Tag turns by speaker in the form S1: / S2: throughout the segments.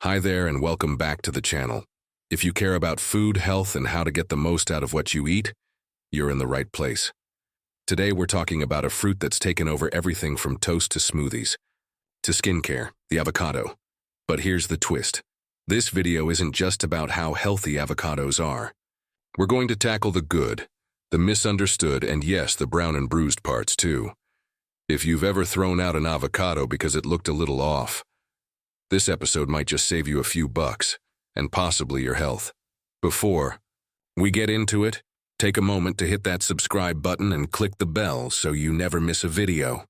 S1: Hi there and welcome back to the channel. If you care about food, health, and how to get the most out of what you eat, you're in the right place. Today we're talking about a fruit that's taken over everything from toast to smoothies, to skincare, the avocado. But here's the twist. This video isn't just about how healthy avocados are. We're going to tackle the good, the misunderstood, and yes, the brown and bruised parts too. If you've ever thrown out an avocado because it looked a little off, this episode might just save you a few bucks, and possibly your health. Before we get into it, take a moment to hit that subscribe button and click the bell so you never miss a video.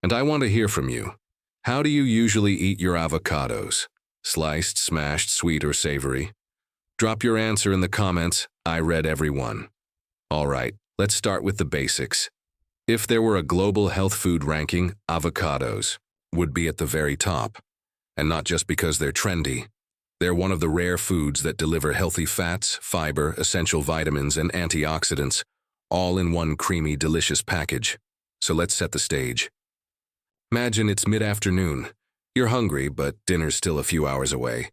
S1: And I want to hear from you. How do you usually eat your avocados? Sliced, smashed, sweet, or savory? Drop your answer in the comments. I read every one. All right, let's start with the basics. If there were a global health food ranking, avocados would be at the very top. And not just because they're trendy. They're one of the rare foods that deliver healthy fats, fiber, essential vitamins, and antioxidants, all in one creamy, delicious package. So let's set the stage. Imagine it's mid-afternoon. You're hungry, but dinner's still a few hours away.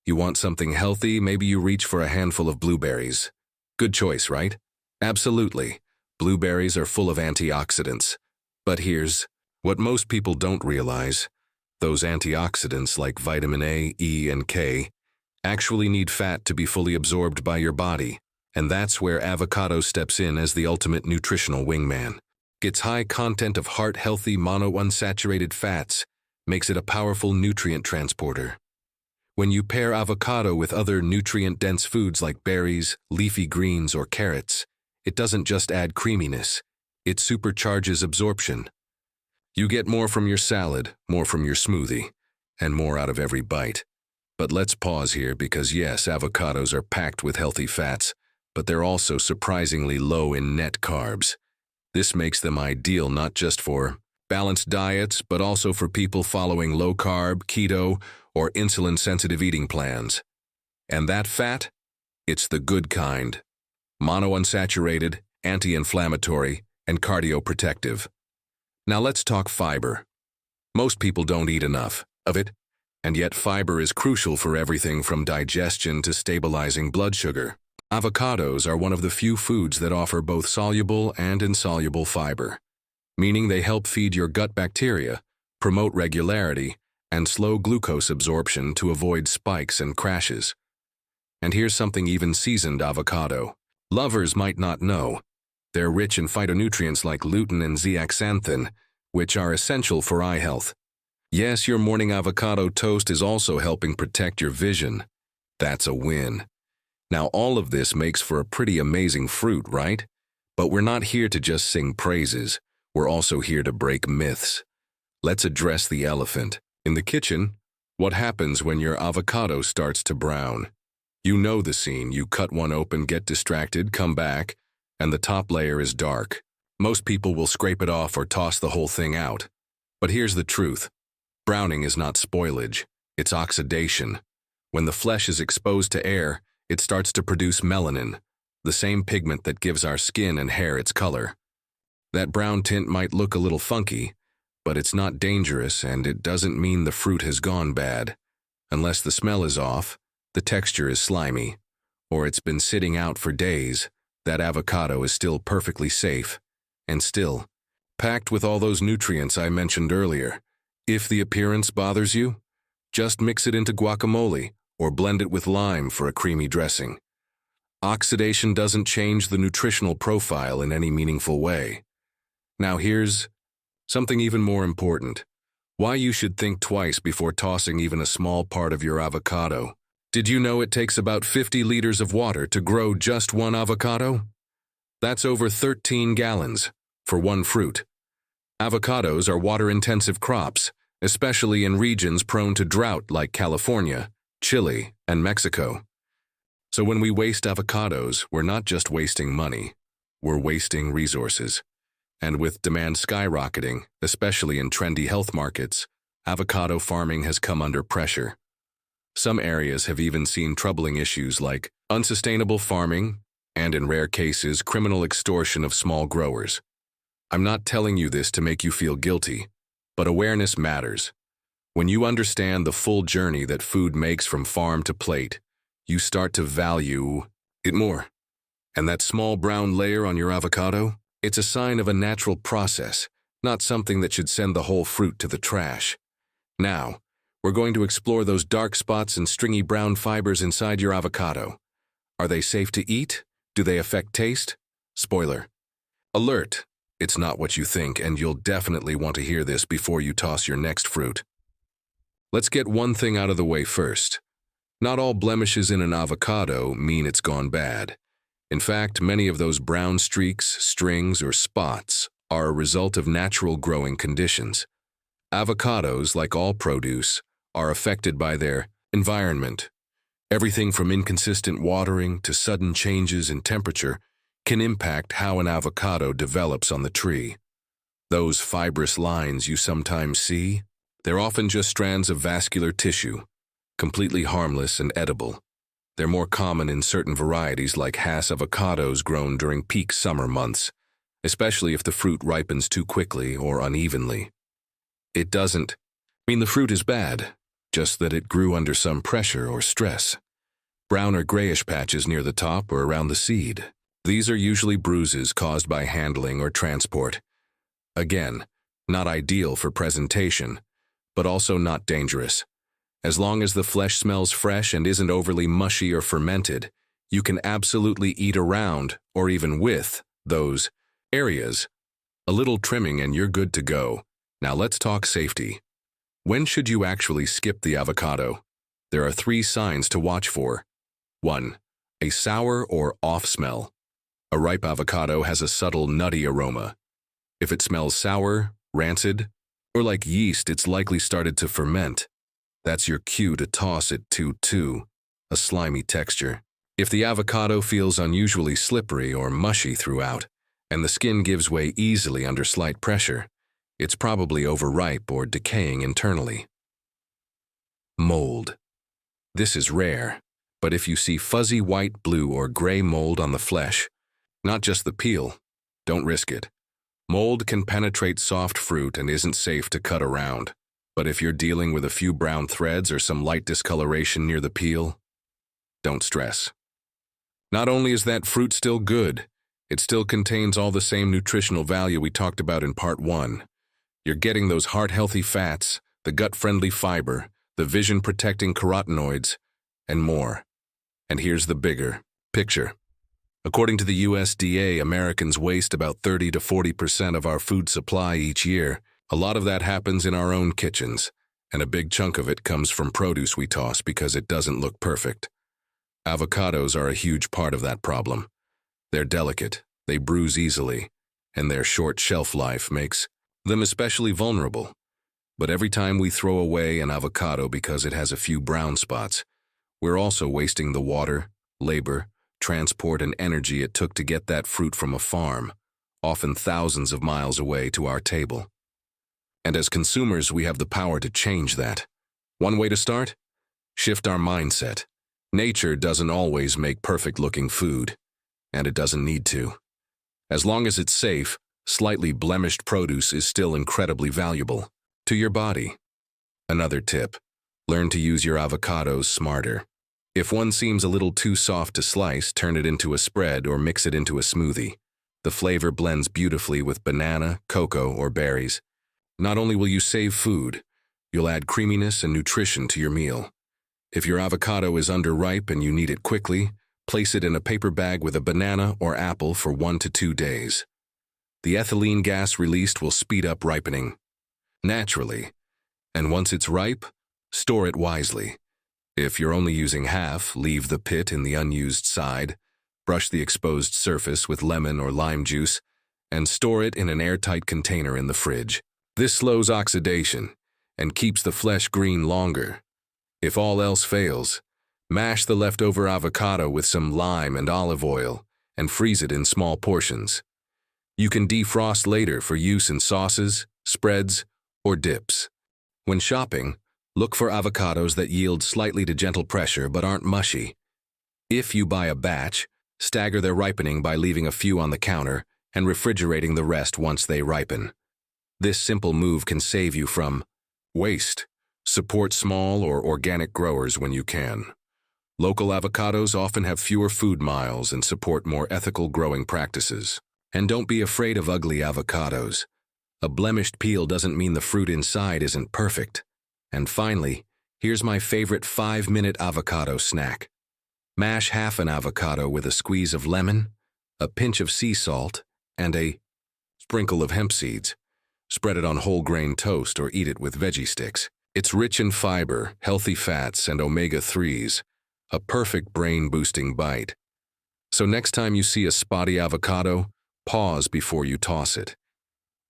S1: You want something healthy, maybe you reach for a handful of blueberries. Good choice, right? Absolutely. Blueberries are full of antioxidants. But here's what most people don't realize. Those antioxidants like vitamin A, E, and K actually need fat to be fully absorbed by your body, and that's where avocado steps in as the ultimate nutritional wingman. Its high content of heart-healthy monounsaturated fats makes it a powerful nutrient transporter. When you pair avocado with other nutrient-dense foods like berries, leafy greens, or carrots, it doesn't just add creaminess, it supercharges absorption. You get more from your salad, more from your smoothie, and more out of every bite. But let's pause here because yes, avocados are packed with healthy fats, but they're also surprisingly low in net carbs. This makes them ideal not just for balanced diets, but also for people following low-carb, keto, or insulin-sensitive eating plans. And that fat? It's the good kind. Monounsaturated, anti-inflammatory, and cardioprotective. Now let's talk fiber. Most people don't eat enough of it, and yet fiber is crucial for everything from digestion to stabilizing blood sugar. Avocados are one of the few foods that offer both soluble and insoluble fiber, meaning they help feed your gut bacteria, promote regularity, and slow glucose absorption to avoid spikes and crashes. And here's something even seasoned avocado lovers might not know. They're rich in phytonutrients like lutein and zeaxanthin, which are essential for eye health. Yes, your morning avocado toast is also helping protect your vision. That's a win. Now, all of this makes for a pretty amazing fruit, right? But we're not here to just sing praises. We're also here to break myths. Let's address the elephant. In the kitchen, what happens when your avocado starts to brown? You know the scene. You cut one open, get distracted, come back, and the top layer is dark. Most people will scrape it off or toss the whole thing out. But here's the truth. Browning is not spoilage, it's oxidation. When the flesh is exposed to air, it starts to produce melanin, the same pigment that gives our skin and hair its color. That brown tint might look a little funky, but it's not dangerous and it doesn't mean the fruit has gone bad. Unless the smell is off, the texture is slimy, or it's been sitting out for days, that avocado is still perfectly safe, and still packed with all those nutrients I mentioned earlier. If the appearance bothers you, just mix it into guacamole or blend it with lime for a creamy dressing. Oxidation doesn't change the nutritional profile in any meaningful way. Now here's something even more important. Why you should think twice before tossing even a small part of your avocado. Did you know it takes about 50 liters of water to grow just one avocado? That's over 13 gallons for one fruit. Avocados are water-intensive crops, especially in regions prone to drought like California, Chile, and Mexico. So when we waste avocados, we're not just wasting money, we're wasting resources. And with demand skyrocketing, especially in trendy health markets, avocado farming has come under pressure. Some areas have even seen troubling issues like unsustainable farming and, in rare cases, criminal extortion of small growers. I'm not telling you this to make you feel guilty, but awareness matters. When you understand the full journey that food makes from farm to plate, you start to value it more. And that small brown layer on your avocado? It's a sign of a natural process, not something that should send the whole fruit to the trash. Now, we're going to explore those dark spots and stringy brown fibers inside your avocado. Are they safe to eat? Do they affect taste? Spoiler alert, it's not what you think, and you'll definitely want to hear this before you toss your next fruit. Let's get one thing out of the way first. Not all blemishes in an avocado mean it's gone bad. In fact, many of those brown streaks, strings, or spots are a result of natural growing conditions. Avocados, like all produce, are affected by their environment. Everything from inconsistent watering to sudden changes in temperature can impact how an avocado develops on the tree. Those fibrous lines you sometimes see, they're often just strands of vascular tissue, completely harmless and edible. They're more common in certain varieties like Hass avocados grown during peak summer months, especially if the fruit ripens too quickly or unevenly. It doesn't mean the fruit is bad, just that it grew under some pressure or stress. Brown or grayish patches near the top or around the seed. These are usually bruises caused by handling or transport. Again, not ideal for presentation, but also not dangerous. As long as the flesh smells fresh and isn't overly mushy or fermented, you can absolutely eat around, or even with, those areas. A little trimming and you're good to go. Now let's talk safety. When should you actually skip the avocado? There are 3 signs to watch for. 1. A sour or off smell. A ripe avocado has a subtle nutty aroma. If it smells sour, rancid, or like yeast, it's likely started to ferment. That's your cue to toss it to a slimy texture. If the avocado feels unusually slippery or mushy throughout, and the skin gives way easily under slight pressure, it's probably overripe or decaying internally. Mold. This is rare, but if you see fuzzy white, blue, or gray mold on the flesh, not just the peel, don't risk it. Mold can penetrate soft fruit and isn't safe to cut around. But if you're dealing with a few brown threads or some light discoloration near the peel, don't stress. Not only is that fruit still good, it still contains all the same nutritional value we talked about in part 1. You're getting those heart-healthy fats, the gut-friendly fiber, the vision-protecting carotenoids, and more. And here's the bigger picture. According to the USDA, Americans waste about 30 to 40% of our food supply each year. A lot of that happens in our own kitchens, and a big chunk of it comes from produce we toss because it doesn't look perfect. Avocados are a huge part of that problem. They're delicate, they bruise easily, and their short shelf life makes them especially vulnerable. But every time we throw away an avocado because it has a few brown spots, we're also wasting the water, labor, transport, and energy it took to get that fruit from a farm, often thousands of miles away, to our table. And as consumers, we have the power to change that. One way to start? Shift our mindset. Nature doesn't always make perfect-looking food, and it doesn't need to. As long as it's safe, slightly blemished produce is still incredibly valuable to your body. Another tip: learn to use your avocados smarter. If one seems a little too soft to slice, turn it into a spread or mix it into a smoothie. The flavor blends beautifully with banana, cocoa, or berries. Not only will you save food, you'll add creaminess and nutrition to your meal. If your avocado is underripe and you need it quickly, place it in a paper bag with a banana or apple for 1 to 2 days. The ethylene gas released will speed up ripening naturally, and once it's ripe, store it wisely. If you're only using half, leave the pit in the unused side, brush the exposed surface with lemon or lime juice, and store it in an airtight container in the fridge. This slows oxidation and keeps the flesh green longer. If all else fails, mash the leftover avocado with some lime and olive oil and freeze it in small portions. You can defrost later for use in sauces, spreads, or dips. When shopping, look for avocados that yield slightly to gentle pressure but aren't mushy. If you buy a batch, stagger their ripening by leaving a few on the counter and refrigerating the rest once they ripen. This simple move can save you from waste Support small or organic growers when you can. Local avocados often have fewer food miles and support more ethical growing practices. And don't be afraid of ugly avocados. A blemished peel doesn't mean the fruit inside isn't perfect. And finally, here's my favorite 5-minute avocado snack. Mash half an avocado with a squeeze of lemon, a pinch of sea salt, and a sprinkle of hemp seeds. Spread it on whole grain toast or eat it with veggie sticks. It's rich in fiber, healthy fats, and omega-3s, a perfect brain-boosting bite. So next time you see a spotty avocado, pause before you toss it.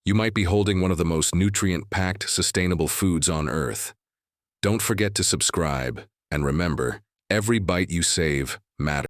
S1: You might be holding one of the most nutrient-packed, sustainable foods on Earth. Don't forget to subscribe, and remember, every bite you save matters.